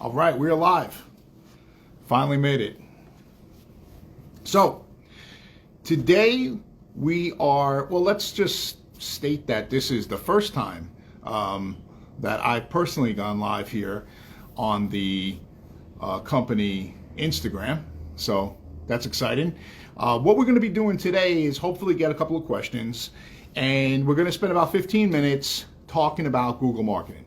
All right, we're live. Finally made it. So, today we are, well, let's just state that this is the first time that I've personally gone live here on the company Instagram. So, that's exciting. What we're going to be doing today is hopefully get a couple of questions, and we're going to spend about 15 minutes talking about Google marketing.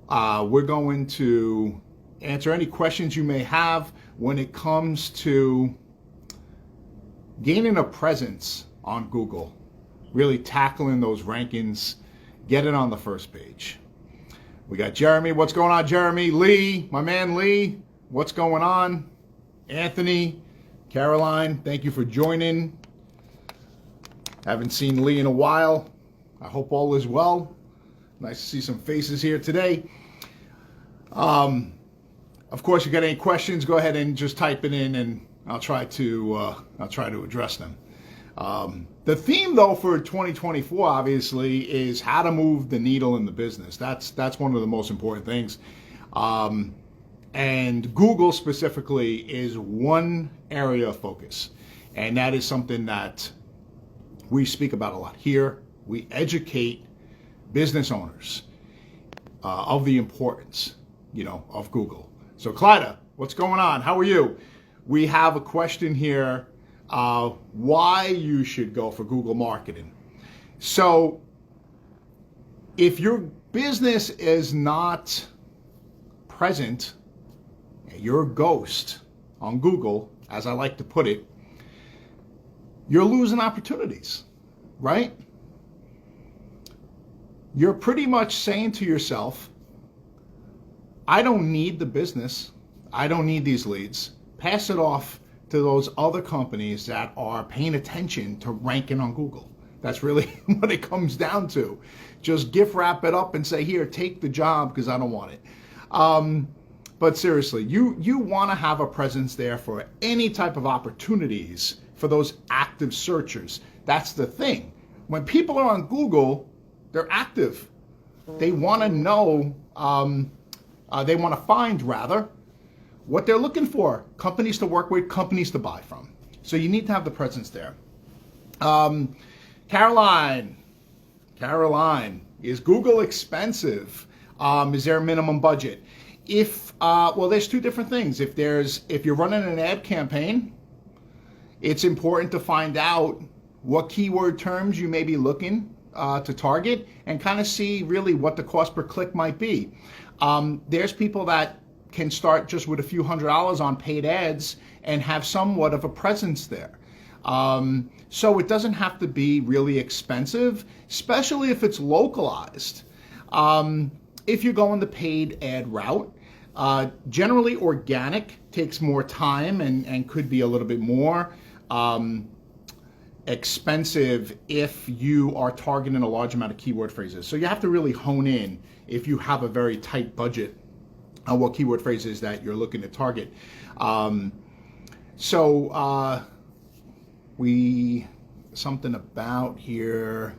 We're going to answer any questions you may have when it comes to gaining a presence on Google, really tackling those rankings, get it on the first page. We got Jeremy. What's going on, Jeremy? Lee, my man Lee, what's going on? Anthony, Caroline, thank you for joining. Haven't seen Lee in a while. I hope all is well. Nice to see some faces here today. Of course, if you got any questions, go ahead and just type it in, and I'll try to address them. The theme, though, for 2024, obviously, is how to move the needle in the business. That's one of the most important things. And Google specifically is one area of focus, and that is something that we speak about a lot here. We educate business owners of the importance, of Google. So, Clyda, what's going on? How are you? We have a question here, why you should go for Google marketing. So, if your business is not present, you're a ghost on Google, as I like to put it, you're losing opportunities, right? You're pretty much saying to yourself, I don't need the business. I don't need these leads. Pass it off to those other companies that are paying attention to ranking on Google. That's really what it comes down to. Just gift wrap it up and say, here, take the job because I don't want it. But seriously, you want to have a presence there for any type of opportunities for those active searchers. That's the thing. When people are on Google, they're active. They want to know, they want to find, rather, what they're looking for. Companies to work with, companies to buy from. So you need to have the presence there. Caroline, is Google expensive? Is there a minimum budget? Well, there's two different things. If you're running an ad campaign, it's important to find out what keyword terms you may be looking to target and kind of see really what the cost per click might be. There's people that can start just with a few $100s on paid ads and have somewhat of a presence there. So it doesn't have to be really expensive, especially if it's localized. If you're going the paid ad route, generally organic takes more time and could be a little bit more expensive if you are targeting a large amount of keyword phrases. So you have to really hone in if you have a very tight budget on what keyword phrases that you're looking to target. Something about here,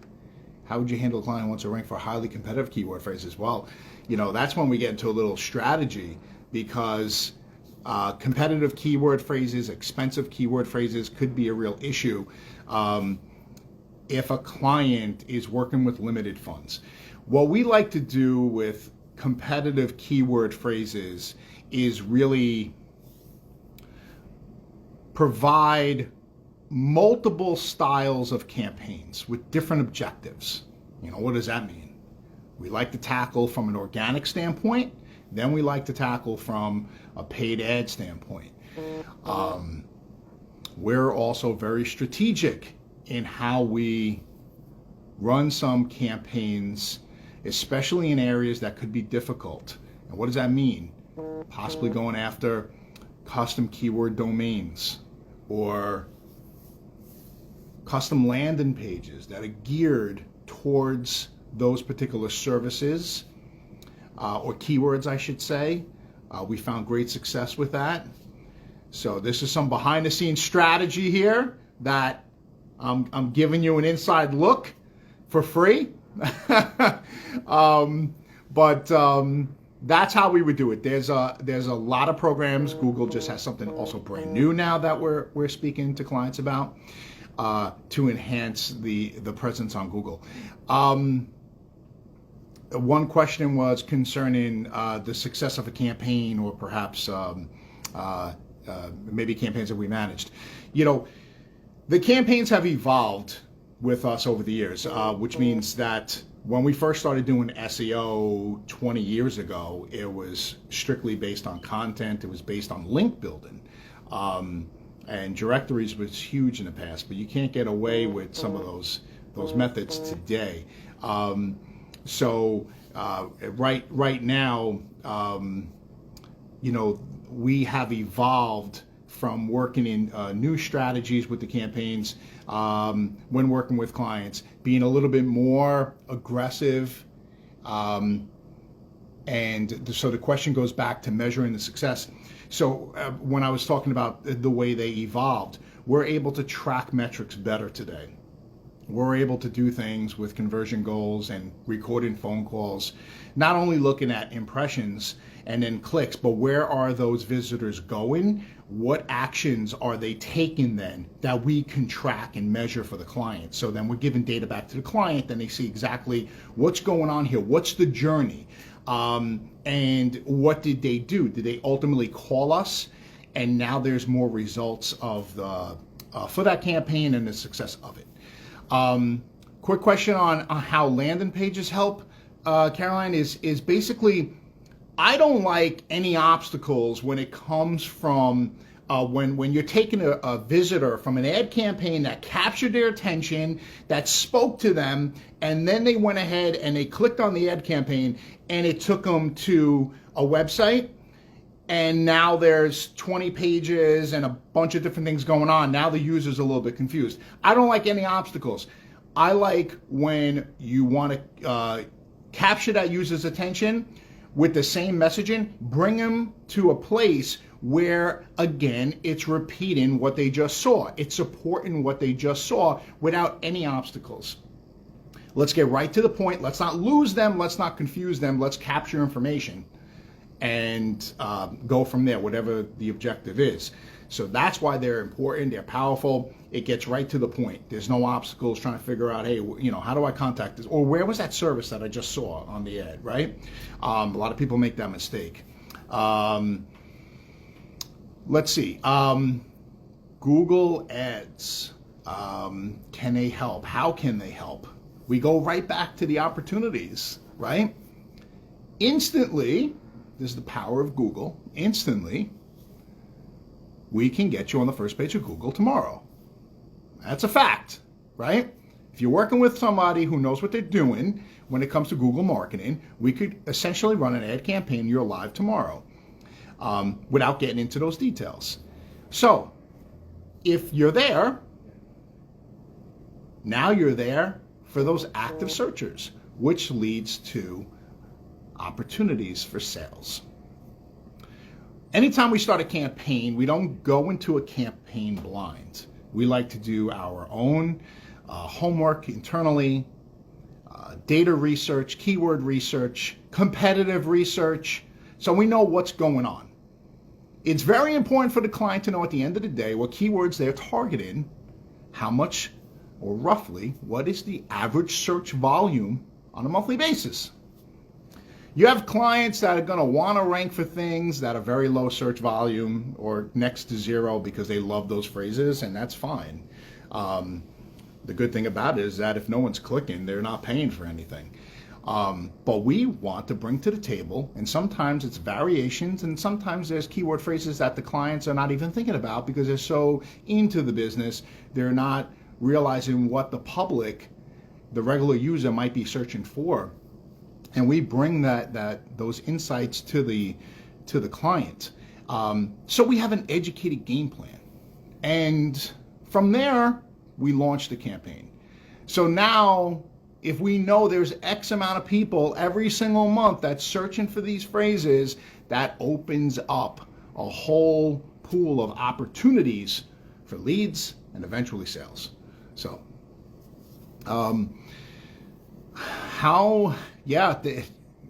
how would you handle a client who wants to rank for highly competitive keyword phrases? Well, that's when we get into a little strategy, because competitive keyword phrases, expensive keyword phrases could be a real issue if a client is working with limited funds. What we like to do with competitive keyword phrases is really provide multiple styles of campaigns with different objectives. What does that mean? We like to tackle from an organic standpoint, then we like to tackle from a paid ad standpoint. We're also very strategic in how we run some campaigns, especially in areas that could be difficult. And what does that mean? Possibly going after custom keyword domains or custom landing pages that are geared towards those particular services or keywords, I should say. We found great success with that. So this is some behind the scenes strategy here that I'm giving you an inside look for free. that's how we would do it. There's a lot of programs. Google just has something also brand new now that we're speaking to clients about to enhance the presence on Google. One question was concerning the success of a campaign, or perhaps maybe campaigns that we managed. You know, the campaigns have evolved with us over the years, which means that when we first started doing SEO 20 years ago, it was strictly based on content. It was based on link building. And directories was huge in the past, but you can't get away with some of those methods today. So right now, you know, we have evolved from working in new strategies with the campaigns when working with clients, being a little bit more aggressive. And so the question goes back to measuring the success. So when I was talking about the way they evolved, we're able to track metrics better today. We're able to do things with conversion goals and recording phone calls, not only looking at impressions and then clicks, but where are those visitors going? What actions are they taking then that we can track and measure for the client? So then we're giving data back to the client, and they see exactly what's going on here, what's the journey, and what did they do? Did they ultimately call us? And now there's more results of the for that campaign and the success of it. Quick question on how landing pages help, Caroline, is basically, I don't like any obstacles when it comes from when you're taking a visitor from an ad campaign that captured their attention, that spoke to them, and then they went ahead and they clicked on the ad campaign and it took them to a website. And now there's 20 pages and a bunch of different things going on. Now the user's a little bit confused. I don't like any obstacles. I like when you want to capture that user's attention with the same messaging, bring them to a place where, again, it's repeating what they just saw. It's supporting what they just saw without any obstacles. Let's get right to the point. Let's not lose them. Let's not confuse them. Let's capture information and go from there, whatever the objective is. So that's why they're important, they're powerful. It gets right to the point. There's no obstacles trying to figure out, hey, you know, how do I contact this? Or where was that service that I just saw on the ad, right? A lot of people make that mistake. Let's see. Google Ads, can they help? How can they help? We go right back to the opportunities, right? Instantly, this is the power of Google. Instantly, we can get you on the first page of Google tomorrow. That's a fact, right? If you're working with somebody who knows what they're doing when it comes to Google marketing, we could essentially run an ad campaign, you're live tomorrow, without getting into those details. So, if you're there, now you're there for those active searchers, which leads to opportunities for sales. Anytime we start a campaign, we don't go into a campaign blind. We like to do our own homework internally, data research, keyword research, competitive research, so we know what's going on. It's very important for the client to know at the end of the day what keywords they're targeting, how much or roughly what is the average search volume on a monthly basis. You have clients that are going to want to rank for things that are very low search volume or next to zero because they love those phrases, and that's fine. The good thing about it is that if no one's clicking, they're not paying for anything. But we want to bring to the table, and sometimes it's variations, and sometimes there's keyword phrases that the clients are not even thinking about because they're so into the business, they're not realizing what the public, the regular user, might be searching for. And we bring those insights to the client. So we have an educated game plan. And from there, we launch the campaign. So now, if we know there's X amount of people every single month that's searching for these phrases, that opens up a whole pool of opportunities for leads and eventually sales. So,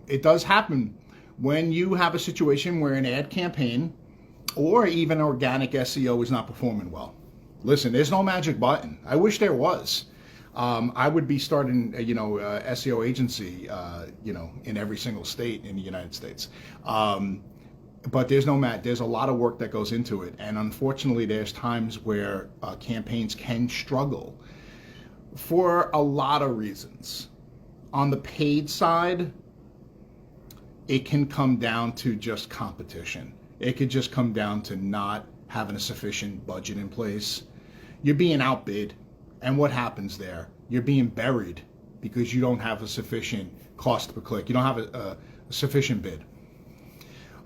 it does happen when you have a situation where an ad campaign or even organic SEO is not performing well. Listen, there's no magic button. I wish there was. I would be starting, SEO agency, in every single state in the United States. But there's a lot of work that goes into it. And unfortunately, there's times where campaigns can struggle for a lot of reasons. On the paid side, it can come down to just competition. It could just come down to not having a sufficient budget in place. You're being outbid. And what happens there? You're being buried because you don't have a sufficient cost per click. You don't have a sufficient bid.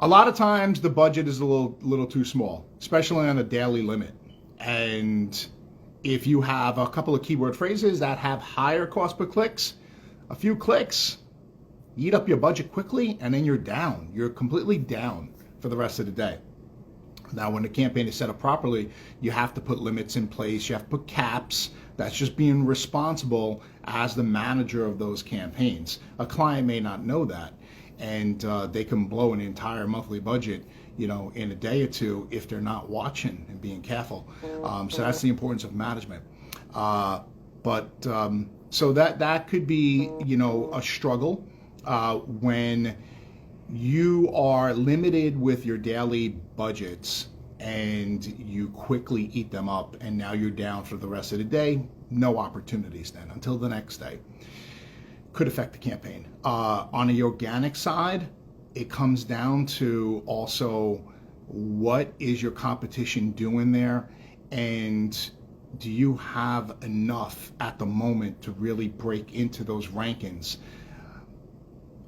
A lot of times the budget is a little too small, especially on a daily limit. And if you have a couple of keyword phrases that have higher cost per clicks, a few clicks eat up your budget quickly, and then you're down. You're completely down for the rest of the day. Now, when the campaign is set up properly, you have to put limits in place. You have to put caps. That's just being responsible as the manager of those campaigns. A client may not know that, and they can blow an entire monthly budget, in a day or two if they're not watching and being careful. So that's the importance of management. So that could be, a struggle when you are limited with your daily budgets and you quickly eat them up, and now you're down for the rest of the day. No opportunities then until the next day. Could affect the campaign. On the organic side, it comes down to also what is your competition doing there, and do you have enough at the moment to really break into those rankings?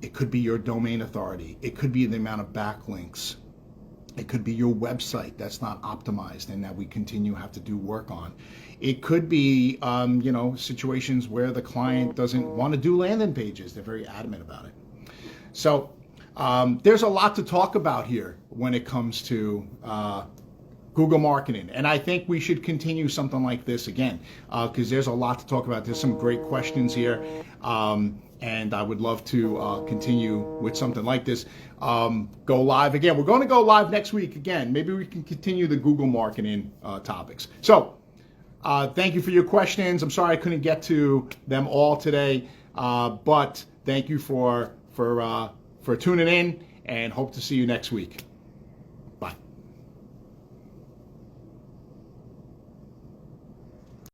It could be your domain authority. It could be the amount of backlinks. It could be your website that's not optimized and that we have to do work on. It could be, situations where the client doesn't want to do landing pages. They're very adamant about it. So there's a lot to talk about here when it comes to Google marketing. And I think we should continue something like this again, because there's a lot to talk about. There's some great questions here. And I would love to continue with something like this. Go live again. We're going to go live next week again. Maybe we can continue the Google marketing topics. So thank you for your questions. I'm sorry I couldn't get to them all today, but thank you for tuning in, and hope to see you next week.